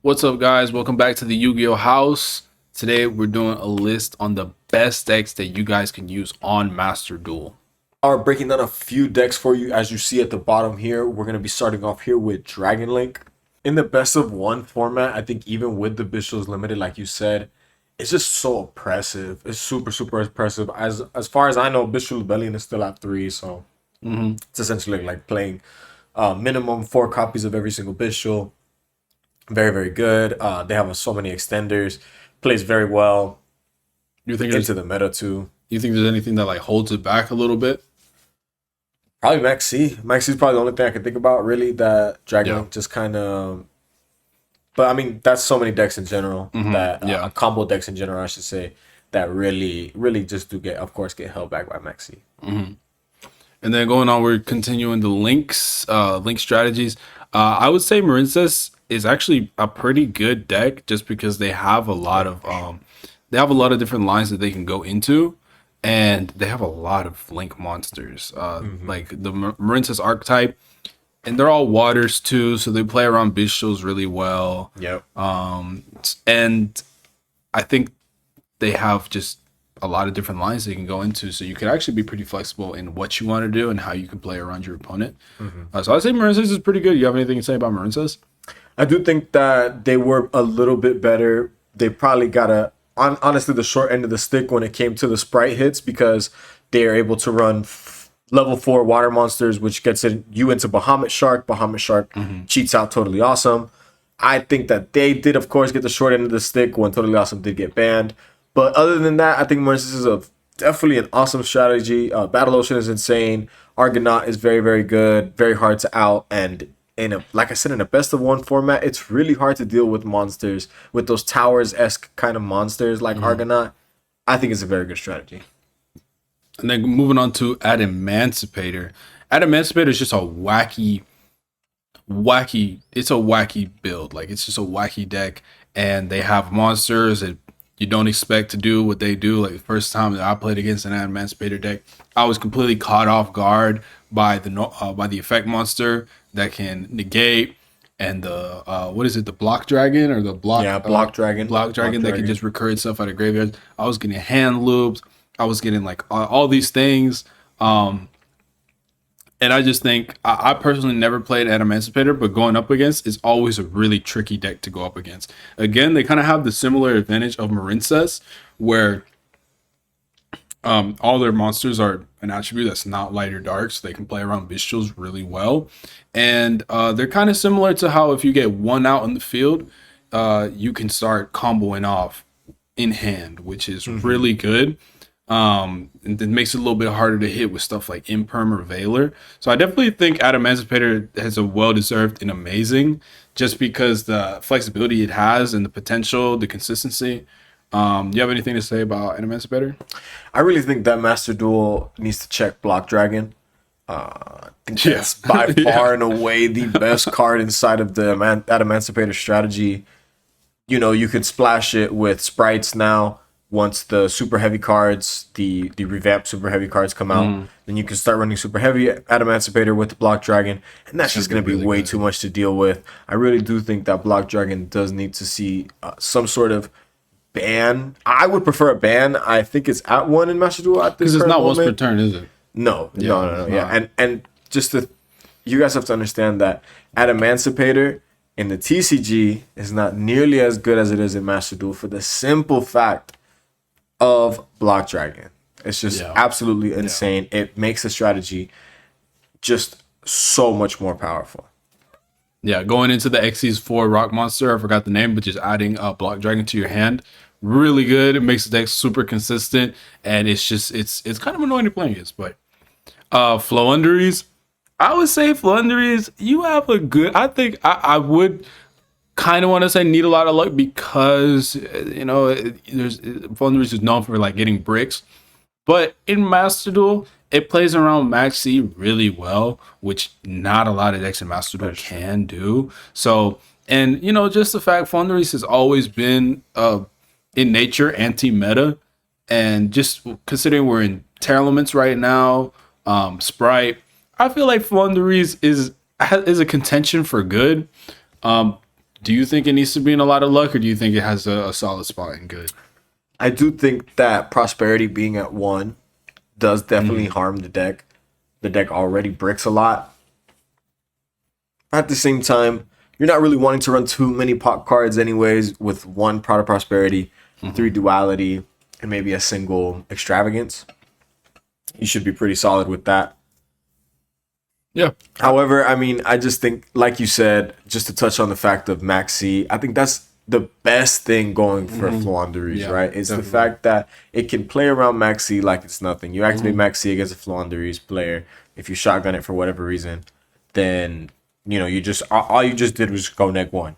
What's up, guys? Welcome back to the Yu-Gi-Oh house. Today we're doing a list on the best decks that you guys can use on Master Duel. Are breaking down a few decks for you. As you see at the bottom here, we're going to be starting off here with Dragon Link. In the best of one format, I think even with the Bishops limited, like you said, it's just so oppressive. It's super oppressive. As far as I know, Bishop Rebellion is still at 3, so it's essentially like playing minimum 4 copies of every single Bishop. Very good. They have so many extenders. Plays very well. You think into the meta too? You think there's anything that like holds it back a little bit? Probably Max C. Max C is probably the only thing I can think about really that Dragon Link just kind of. But I mean, that's so many decks in general that combo decks in general, I should say, that really just do get held back by Max C. And then going on, we're continuing the links, link strategies. I would say Marincess is actually a pretty good deck just because they have a lot of different lines that they can go into, and they have a lot of link monsters, like the Marincess archetype, and they're all waters too, so they play around Bishops really well. And I think they have just a lot of different lines they can go into, so you can actually be pretty flexible in what you want to do and how you can play around your opponent. So I'd say Marincess is pretty good. You have anything to say about Marincess? I do think that they were a little bit better. They probably got honestly the short end of the stick when it came to the sprite hits, because they are able to run level 4 water monsters, which gets you into Bahamut Shark. Bahamut Shark cheats out Totally Awesome. I think that they did, of course, get the short end of the stick when Totally Awesome did get banned. But other than that, I think Marincess is definitely an awesome strategy. Battle Ocean is insane. Argonaut is very good, very hard to out, and like I said, in a best of one format, it's really hard to deal with monsters, with those towers-esque kind of monsters like Argonaut. I think it's a very good strategy. And then moving on to Adamancipator. Adamancipator is just a wacky, it's a wacky build. Like, it's just a wacky deck, and they have monsters that you don't expect to do what they do. Like, the first time that I played against an Adamancipator deck, I was completely caught off guard by the effect monster that can negate, and the what is it, the block dragon or the block dragon that can just recur itself out of graveyards. I was getting hand looped. I was getting like all these things, and I just think I personally never played Adamancipator, but going up against is always a really tricky deck to go up against. Again, they kind of have the similar advantage of Marincess, where all their monsters are an attribute that's not light or dark, so they can play around Bishops really well. And they're kind of similar to how if you get one out in the field, you can start comboing off in hand, which is really good. And it makes it a little bit harder to hit with stuff like Imperm or Veiler. So I definitely think Adamancipator has a well-deserved and amazing, just because the flexibility it has and the potential, the consistency. Do you have anything to say about Adamancipator? I really think that Master Duel needs to check Block Dragon. I think that's by far and away the best card inside of the Adamancipator strategy. You know, you can splash it with sprites now. Once the super heavy cards, the revamped super heavy cards come out, then you can start running super heavy Adamancipator with the Block Dragon, and that's just going to be really way too much to deal with. I really do think that Block Dragon does need to see some sort of ban. I would prefer a ban. I think it's at 1 in Master Duel at this because it's not moment. once per turn, is it? No. Yeah, and just you guys have to understand that Adamancipator in the TCG is not nearly as good as it is in Master Duel for the simple fact of Block Dragon. It's just absolutely insane. It makes the strategy just so much more powerful. Yeah, going into the Xyz 4 Rock Monster, I forgot the name, but just adding a Block Dragon to your hand, really good. It makes the deck super consistent, and it's kind of annoying to play against. But Floowandereeze, I would say Floowandereeze, you have a good. I think I would kind of want to say need a lot of luck, because Floowandereeze is known for like getting bricks, but in Master Duel it plays around Max C really well, which not a lot of decks in Master Duel can do. So, and just the fact Floowandereeze has always been in nature anti-meta, and just considering we're in Terra Elements right now, Sprite, I feel like Floowandereeze is a contention for good. Do you think it needs to be in a lot of luck, or do you think it has a solid spot in good? I do think that Prosperity being at 1 does definitely harm the deck. The deck already bricks a lot. At the same time, you're not really wanting to run too many pot cards anyways, with 1 Pride of Prosperity, 3 Duality, and maybe a single Extravagance. You should be pretty solid with that. Yeah. However, I mean, I just think, like you said, just to touch on the fact of Maxi, I think that's the best thing going for Flouanderies, right? It's the fact that it can play around Maxi like it's nothing. You activate Maxi against a Flouanderies player. If you shotgun it for whatever reason, then, you know, you just, all you just did was go neg 1.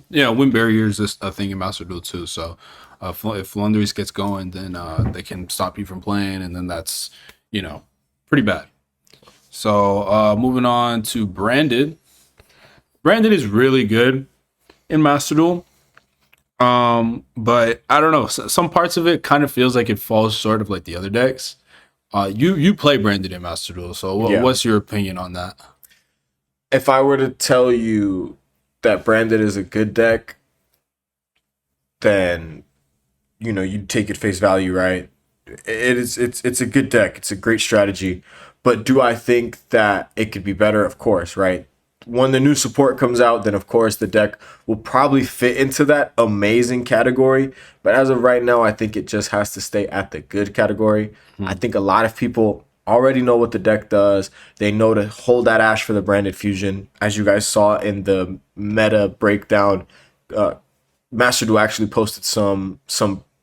Yeah, win barriers is a thing in Master Duel too. So if Flouanderies gets going, then they can stop you from playing, and then that's, you know, pretty bad. So moving on to Branded. Branded is really good in Master Duel. But I don't know. Some parts of it kind of feels like it falls short of like the other decks. You play Branded in Master Duel, so what's your opinion on that? If I were to tell you that Branded is a good deck, then, you know, you take it face value, right? It's a good deck. It's a great strategy. But do I think that it could be better? Of course, right? When the new support comes out, then of course the deck will probably fit into that amazing category. But as of right now, I think it just has to stay at the good category. I think a lot of people already know what the deck does. They know to hold that Ash for the Branded Fusion. As you guys saw in the meta breakdown, Master Duel actually posted some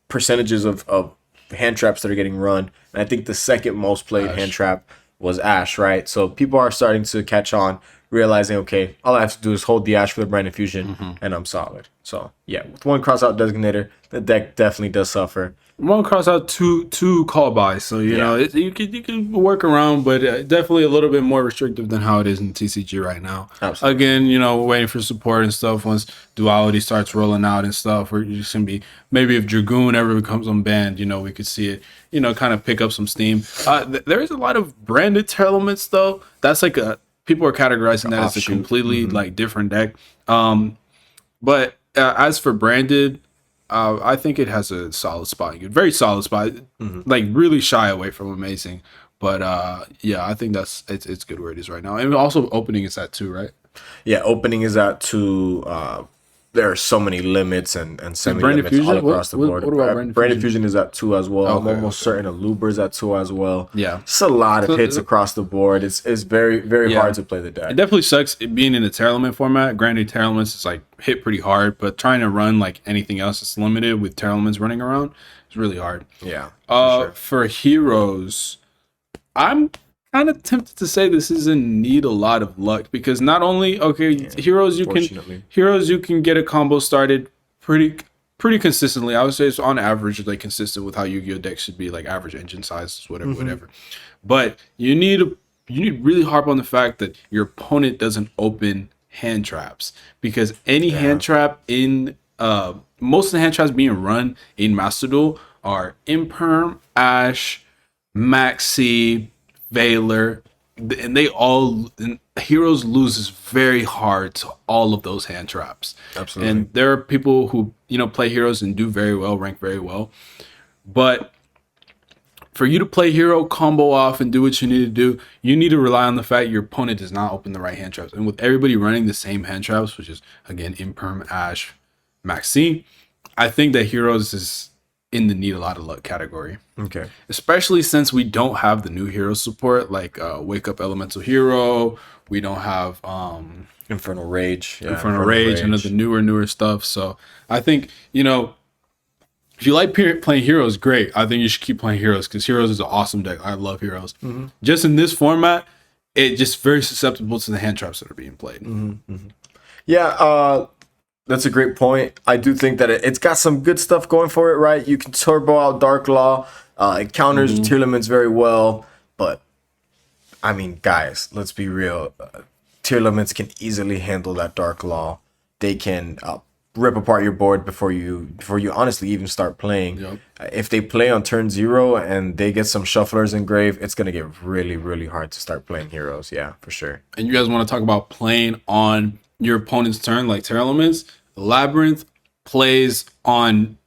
percentages of hand traps that are getting run. And I think the second most played hand trap was Ash, right? So people are starting to catch on, realizing, okay, all I have to do is hold the Ash for the Branded Fusion, and I'm solid. So yeah, with 1 crossout designator, the deck definitely does suffer. 1 crossout, two call buys. So you know you can work around, but definitely a little bit more restrictive than how it is in TCG right now. Absolutely. Again, you know, waiting for support and stuff. Once Duality starts rolling out and stuff, we're just gonna be, maybe if Dragoon ever becomes unbanned, you know, we could see it, you know, kind of pick up some steam. There is a lot of Branded Tearlaments though. That's like people are categorizing that as a completely like different deck. But as for Branded, I think it has a solid spot. Very solid spot. Like really shy away from amazing. But yeah, I think it's good where it is right now. And also opening is at 2, right? Yeah, opening is at 2. There are so many limits and semi-limits all across the board. What about Branded Fusion is at 2 as well. I'm almost certain Aluber's at 2 as well. Yeah. It's a lot of hits across the board. It's very, very hard to play the deck. It definitely sucks being in the Tearlament format. Granted, Tearlaments is like hit pretty hard, but trying to run like anything else that's limited with Tearlaments running around is really hard. Yeah. For heroes, I'm kind of tempted to say this doesn't need a lot of luck, because not only heroes you can get a combo started pretty consistently. I would say it's on average like consistent with how Yu-Gi-Oh deck should be, like average engine sizes, whatever. But you need really harp on the fact that your opponent doesn't open hand traps, because any hand trap in most of the hand traps being run in Master Duel are Imperm, Ash, Maxi, Valor, and heroes loses very hard to all of those hand traps. Absolutely. And there are people who, you know, play heroes and do very well, rank very well. But for you to play hero, combo off, and do what you need to do, you need to rely on the fact your opponent does not open the right hand traps. And with everybody running the same hand traps, which is again Imperm, Ash, Maxi, I think that heroes is in the need a lot of luck category. Okay. Especially since we don't have the new hero support, like Wake Up Elemental Hero. We don't have Infernal Rage. Yeah, Infernal Rage, and the newer stuff. So I think, you know, if you like playing heroes, great. I think you should keep playing heroes, because heroes is an awesome deck. I love heroes. Just in this format, it just very susceptible to the hand traps that are being played. Yeah, that's a great point. I do think that it's got some good stuff going for it, right? You can turbo out Dark Law. It counters Tearlaments very well. But, I mean, guys, let's be real. Tearlaments can easily handle that Dark Law. They can rip apart your board before you honestly even start playing. If they play on turn 0 and they get some shufflers in grave, it's going to get really, really hard to start playing heroes. Yeah, for sure. And you guys want to talk about playing on your opponent's turn, like Terra Elements, Labyrinth plays on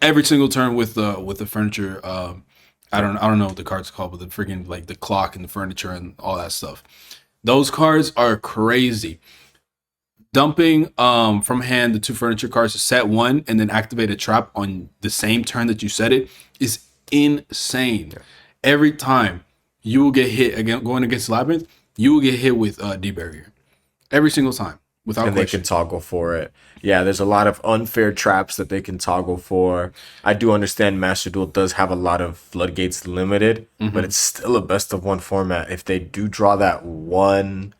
every single turn with the furniture. I don't know what the card's called, but the freaking like the clock and the furniture and all that stuff. Those cards are crazy. Dumping from hand the 2 furniture cards to set 1 and then activate a trap on the same turn that you set it is insane. Yeah. Every time you will get hit again going against Labyrinth, you will get hit with D-Barrier. Every single time. Without and question. They can toggle for it. Yeah, there's a lot of unfair traps that they can toggle for. I do understand Master Duel does have a lot of floodgates limited, but it's still a best of 1 format. If they do draw that one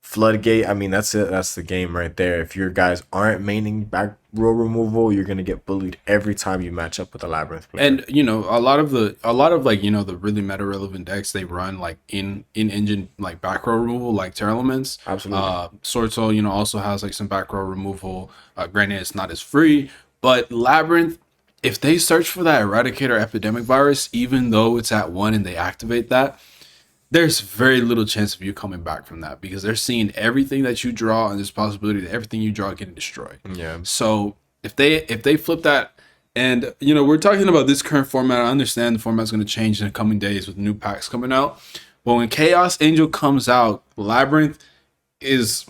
floodgate, I mean, that's it. That's the game right there. If your guys aren't maining back row removal, you're gonna get bullied every time you match up with a Labyrinth player. And a lot of like the really meta relevant decks, they run like in engine like back row removal, like Terra Elements. Absolutely. Sword Soul also has like some back row removal. Granted, it's not as free, but Labyrinth, if they search for that Eradicator Epidemic Virus, even though it's at 1 and they activate that, there's very little chance of you coming back from that, because they're seeing everything that you draw, and there's possibility that everything you draw getting destroyed. Yeah. So if they flip that, and we're talking about this current format, I understand the format's going to change in the coming days with new packs coming out. But when Chaos Angel comes out, Labyrinth is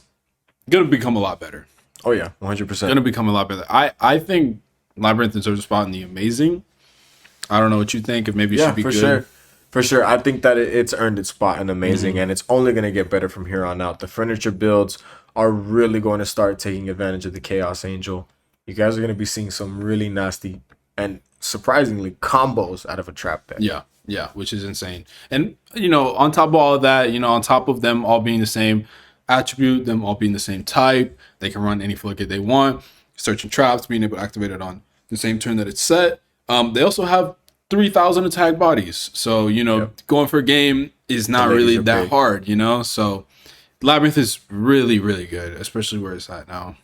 going to become a lot better. Oh yeah, 100%. Going to become a lot better. I think Labyrinth deserves a spot in the amazing. I don't know what you think. If maybe it should be good. Sure. For sure, I think that it's earned its spot in amazing, and it's only going to get better from here on out. The furniture builds are really going to start taking advantage of the Chaos Angel. You guys are going to be seeing some really nasty and surprisingly combos out of a trap deck. Yeah, which is insane. And on top of all of that, on top of them all being the same attribute, them all being the same type, they can run any floodgate they want, searching traps, being able to activate it on the same turn that it's set. They also have 3,000 attack bodies, so going for a game is not really that hard, So Labyrinth is really, really good, especially where it's at now.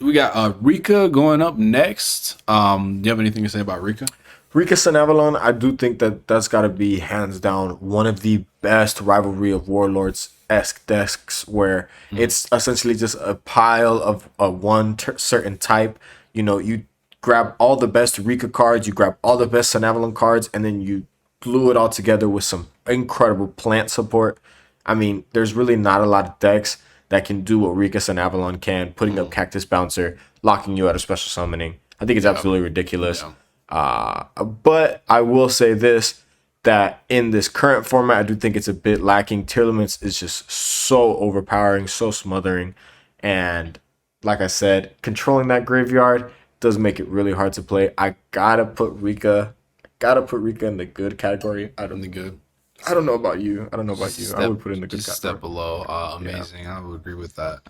We got Rika going up next. Do you have anything to say about Rika? Rika Sanavalon, I do think that's got to be hands down one of the best Rivalry of Warlords-esque decks, where it's essentially just a pile of one certain type. You grab all the best Rika cards, you grab all the best Sanavalon cards, and then you glue it all together with some incredible plant support. I mean, there's really not a lot of decks that can do what Rika Sanavalon can, putting up Cactus Bouncer, locking you out of special summoning. I think it's absolutely ridiculous. But I will say this, that in this current format, I do think it's a bit lacking. TierList is just so overpowering, so smothering. And like I said, controlling that graveyard does make it really hard to play. I gotta put Rika in the good category. I don't know about you. I would put it in the good category. Step below. Amazing. Yeah. I would agree with that.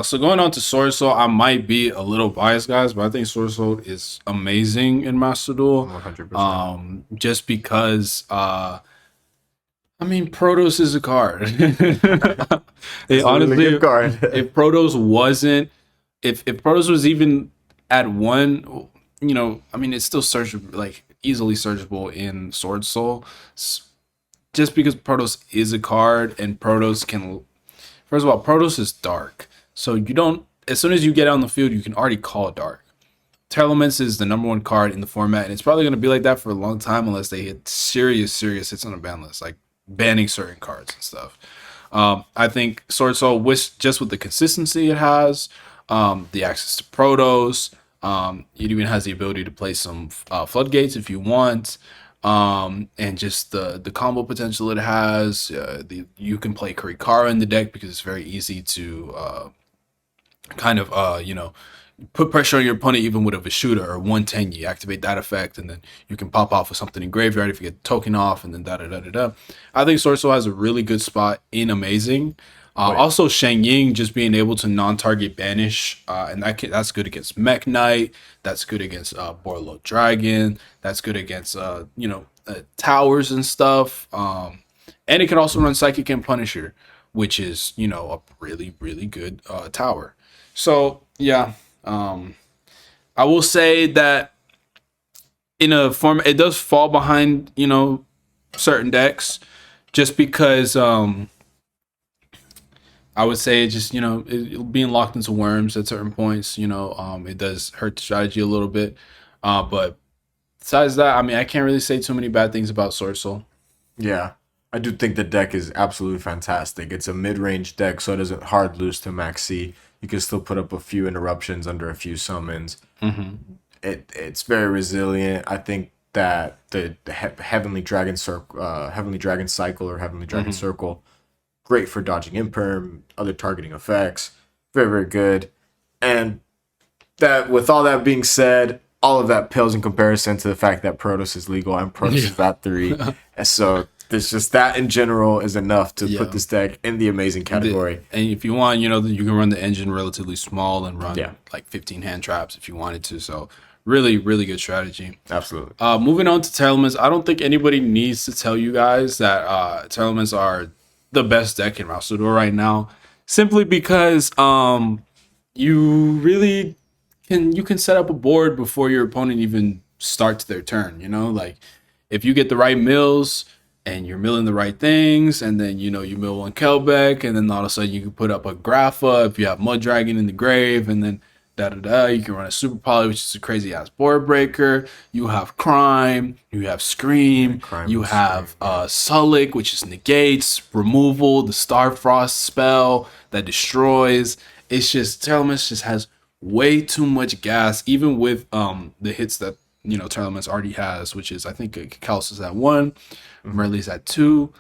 So going on to Sword Soul, I might be a little biased, guys, but I think Sword Soul is amazing in Master Duel. 100%. Just because Protos is a card. It's honestly, a really good card. if Protos was even at 1, it's still searchable, like easily searchable in Sword Soul. Just because Protos is a card, and Protos can, first of all, Protos is dark. So as soon as you get on the field, you can already call dark. Terra Elements is the #1 card in the format, and it's probably going to be like that for a long time unless they hit serious hits on the ban list, like banning certain cards and stuff. I think Sword Soul, just with the consistency it has, the access to Protos, it even has the ability to play some floodgates if you want, and just the combo potential it has. You can play Kurikara in the deck because it's very easy to put pressure on your opponent even with a Vishuda or 110. You activate that effect, and then you can pop off with something in graveyard if you get the token off, and then da-da-da-da-da. I think Sword Soul has a really good spot in amazing. Also, Shang Ying just being able to non-target banish, and that's good against Mech Knight. That's good against Borlo Dragon. That's good against towers and stuff. And it can also run Psychic and Punisher, which is a really, really good tower. So yeah, I will say that in a form it does fall behind certain decks, just because I would say just, being locked into worms at certain points, it does hurt the strategy a little bit. But besides that, I mean, I can't really say too many bad things about Sorcel. Yeah, I do think the deck is absolutely fantastic. It's a mid-range deck, so it doesn't hard lose to Max C. You can still put up a few interruptions under a few summons. It's very resilient. I think that the Heavenly Dragon Heavenly Dragon Cycle or Heavenly Dragon Circle, great for dodging imperm, other targeting effects. Very, very good. And that, with all that being said, all of that pales in comparison to the fact that Protoss is legal and Protoss is at 3. And so there's just that in general is enough to put this deck in the amazing category. And if you want, you can run the engine relatively small and run Yeah. like 15 hand traps if you wanted to. So really, really good strategy. Absolutely. Moving on to TierList, I don't think anybody needs to tell you guys that TierList are the best deck in MasterDuel right now, simply because you really can set up a board before your opponent even starts their turn. Like if you get the right mills and you're milling the right things, and then you mill one Kelbeck, and then all of a sudden you can put up a Grapha if you have Mud Dragon in the grave, and then you can run a Super Poly, which is a crazy ass board breaker. You have Crime, you have Scream, you have Sulic, which is negates, removal, the Starfrost spell that destroys. It's just TierList just has way too much gas, even with the hits that TierList already has, which is I think Kalos is at 1, Merly's at 2,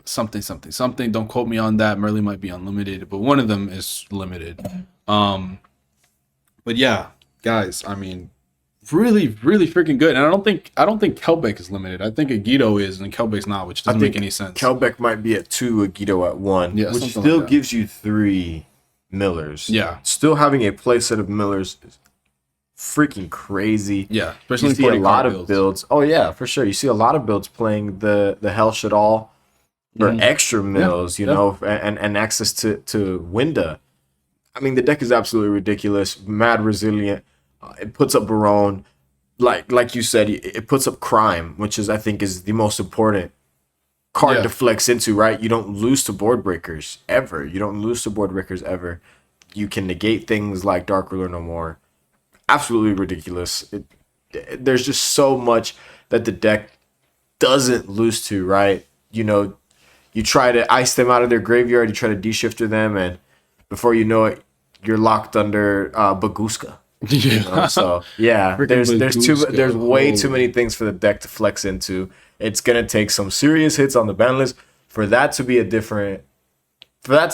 something. Don't quote me on that. Merly might be unlimited, but one of them is limited. But yeah, guys, I mean, really, really freaking good. And I don't think Kelbeck is limited. I think Yugioh is, and Kelbeck's not, which doesn't make any sense. Kelbeck might be at 2, Yugioh at 1, which still gives you 3 millers. Yeah. Still having a play set of millers is freaking crazy. Yeah, especially you see a lot of builds. Oh yeah, for sure. You see a lot of builds playing the Hell Should All for extra mills, and access to Winda. I mean, the deck is absolutely ridiculous, mad resilient. It puts up Barone, like you said, it puts up Crime, which I think is the most important card to flex into, right? You don't lose to board breakers ever. You can negate things like Dark Ruler no more. Absolutely ridiculous. There's just so much that the deck doesn't lose to, right? You try to ice them out of their graveyard, you try to de-shifter them, and before you know it, you're locked under Baguska. So yeah, there's way too many things for the deck to flex into. It's gonna take some serious hits on the ban list for that to be different, right?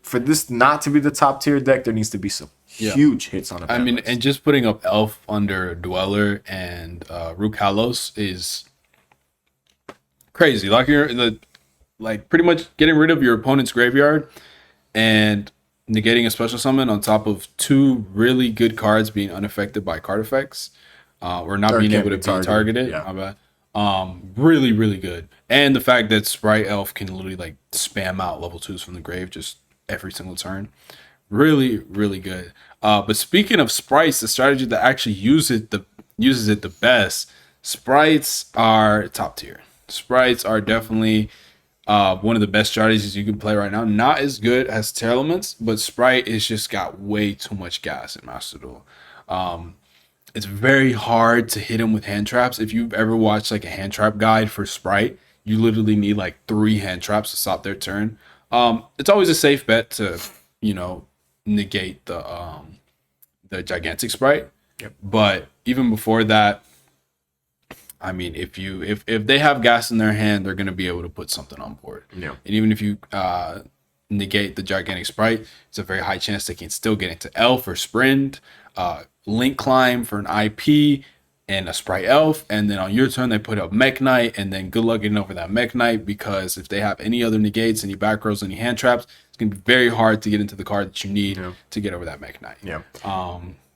For this not to be the top tier deck, there needs to be some huge hits on it. I mean, and just putting up Elf under Dweller and Rook Kalos is crazy. Like pretty much getting rid of your opponent's graveyard and negating a special summon on top of 2 really good cards being unaffected by card effects, or not being able to be targeted. Yeah. Really, really good. And the fact that Sprite Elf can literally spam out level 2s from the grave just every single turn. Really, really good. But speaking of sprites, the strategy that actually uses it the best, sprites are top tier. Sprites are definitely one of the best strategies you can play right now. Not as good as TierList, but Sprite is just got way too much gas in MasterDuel. It's very hard to hit him with hand traps. If you've ever watched a hand trap guide for Sprite, you literally need 3 hand traps to stop their turn. It's always a safe bet to, negate the gigantic Sprite. Yep. But even before that, I mean, if they have gas in their hand, they're going to be able to put something on board. Yeah. And even if you negate the gigantic Sprite, it's a very high chance they can still get into Elf or Sprint, Link Climb for an IP, and a Sprite Elf. And then on your turn, they put up Mech Knight, and then good luck getting over that Mech Knight, because if they have any other negates, any back rows, any hand traps, it's going to be very hard to get into the card that you need to get over that Mech Knight. Yeah.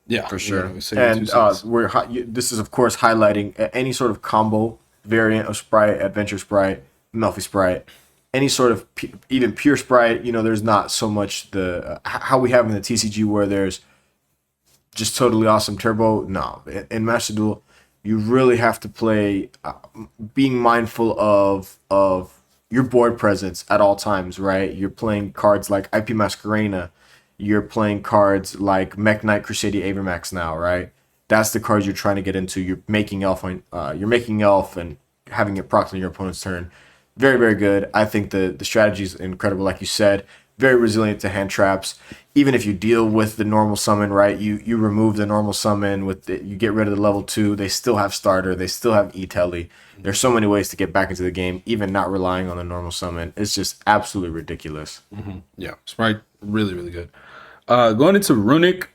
Yeah, for sure. And this is, of course, highlighting any sort of combo variant of Sprite, Adventure Sprite, Melfi Sprite, any sort of even pure Sprite. There's not so much the how we have in the TCG where there's just totally awesome turbo. No, in MasterDuel, you really have to play being mindful of your board presence at all times, right? You're playing cards like IP Masquerena. You're playing cards like Mech Knight Crusader Avermax now, right? That's the cards you're trying to get into. You're making elf and having it proc on your opponent's turn. Very, very good. I think the strategy is incredible, like you said. Very resilient to hand traps. Even if you deal with the normal summon, right? You remove the normal summon you get rid of the level 2. They still have starter. They still have e-telly. There's so many ways to get back into the game, even not relying on the normal summon. It's just absolutely ridiculous. Yeah, Sprite really, really good. Going into Runic.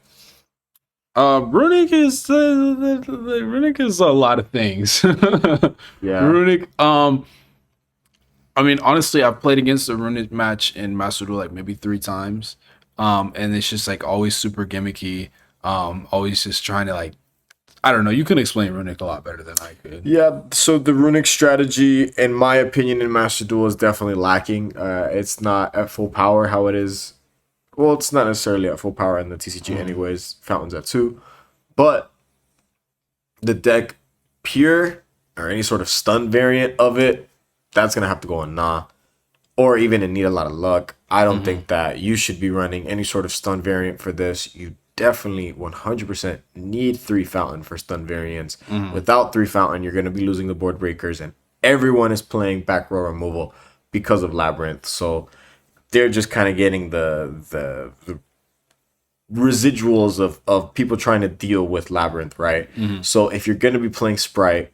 Runic is a lot of things. Yeah. Runic. I mean, honestly, I've played against a Runic match in MasterDuel like maybe 3 times. And it's just like always super gimmicky. Always just trying to like, I don't know. You can explain Runic a lot better than I could. Yeah, so the Runic strategy, in my opinion, in MasterDuel is definitely lacking. It's not at full power how it is. Well, it's not necessarily at full power in the TCG anyways. Fountain's at 2. But the deck pure or any sort of stun variant of it, that's going to have to go on Nah. Or even in Need a Lot of Luck. I don't think that you should be running any sort of stun variant for this. You definitely 100% need 3 Fountain for stun variants. Without 3 Fountain, you're going to be losing the board breakers. And everyone is playing back row removal because of Labyrinth. So they're just kind of getting the residuals of people trying to deal with Labyrinth, right? So if you're going to be playing Sprite,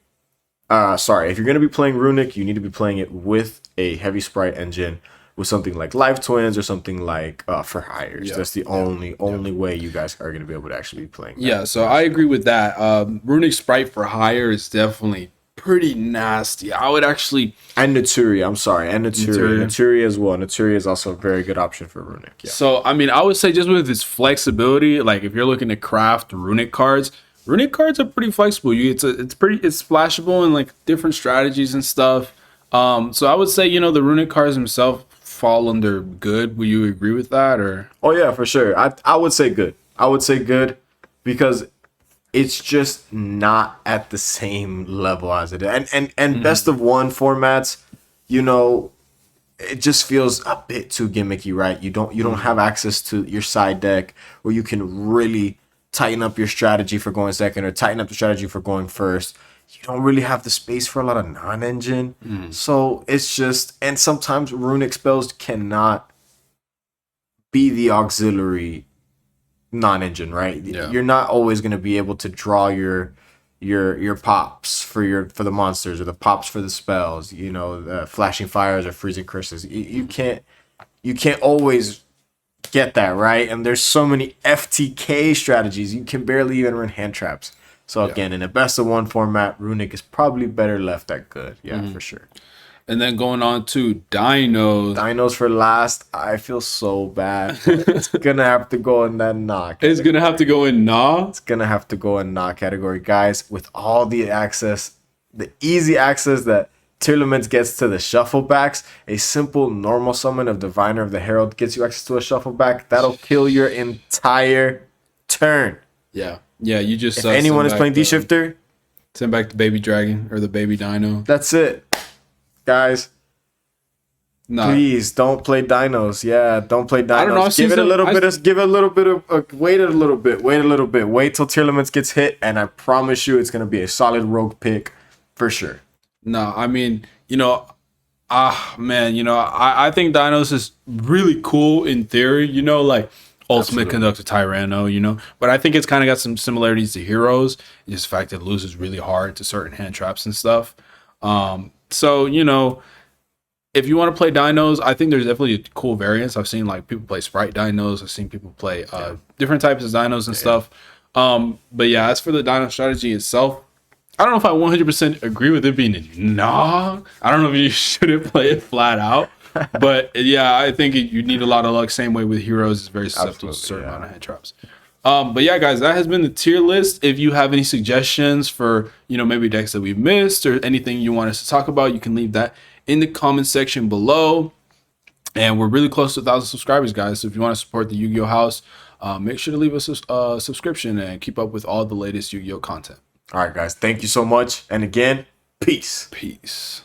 if you're going to be playing Runic, you need to be playing it with a heavy Sprite engine, with something like Live Twins or something like For Hires. That's the only way you guys are going to be able to actually be playing that. Yeah, so I agree with that. Runic Sprite For Hire is definitely pretty nasty. I would actually... And Naturi, I'm sorry. And Naturi as well. Naturi is also a very good option for Runic. Yeah. So, I mean, I would say just with its flexibility, like if you're looking to craft Runic cards are pretty flexible. It's splashable in like different strategies and stuff. So I would say, the Runic cards themselves fall under good. Will you agree with that, or? Oh yeah, for sure. I would say good. I would say good because it's just not at the same level as it is. And best of 1 formats, it just feels a bit too gimmicky, right? You don't have access to your side deck where you can really tighten up your strategy for going second or tighten up the strategy for going first. You don't really have the space for a lot of non-engine. So it's just, and sometimes Runic spells cannot be the auxiliary non-engine, right? Yeah. You're not always going to be able to draw your pops for the monsters or the pops for the spells, flashing fires or freezing curses. You can't always get that, right? And there's so many FTK strategies. You can barely even run hand traps. So again, in a best of 1 format, Runic is probably better left at good. Yeah, for sure. And then going on to Dinos. Dinos for last. I feel so bad. It's going to have to go in that Nah category. It's going to have to go in Nah? It's going to have to go in Nah category. Guys, with all the access, the easy access that TierList gets to the shuffle backs, a simple normal summon of Diviner of the Herald gets you access to a shuffle back. That'll kill your entire turn. Yeah. Yeah, you just... If anyone is playing D-Shifter... Send back the baby dragon or the baby dino. That's it. Guys, please don't play dinos. Yeah, don't play dinos. I don't know, give it a little bit of wait a little bit. Wait till TierList gets hit, and I promise you it's going to be a solid rogue pick for sure. No, I mean, I think Dinos is really cool in theory, like Ultimate Conductor Tyranno, but I think it's kind of got some similarities to Heroes. Just the fact that it loses really hard to certain hand traps and stuff. So, if you want to play Dinos, I think there's definitely cool variants. I've seen like people play Sprite Dinos. I've seen people play different types of Dinos and stuff. But yeah, as for the Dino strategy itself, I don't know if I 100% agree with it being I don't know if you shouldn't play it flat out. But yeah, I think you need a lot of luck. Same way with Heroes, it's very susceptible to a certain amount of hand traps. But yeah, guys, that has been the tier list. If you have any suggestions for, maybe decks that we've missed or anything you want us to talk about, you can leave that in the comment section below. And we're really close to 1,000 subscribers, guys. So if you want to support the Yu-Gi-Oh house, make sure to leave us a subscription and keep up with all the latest Yu-Gi-Oh content. All right, guys. Thank you so much. And again, peace. Peace.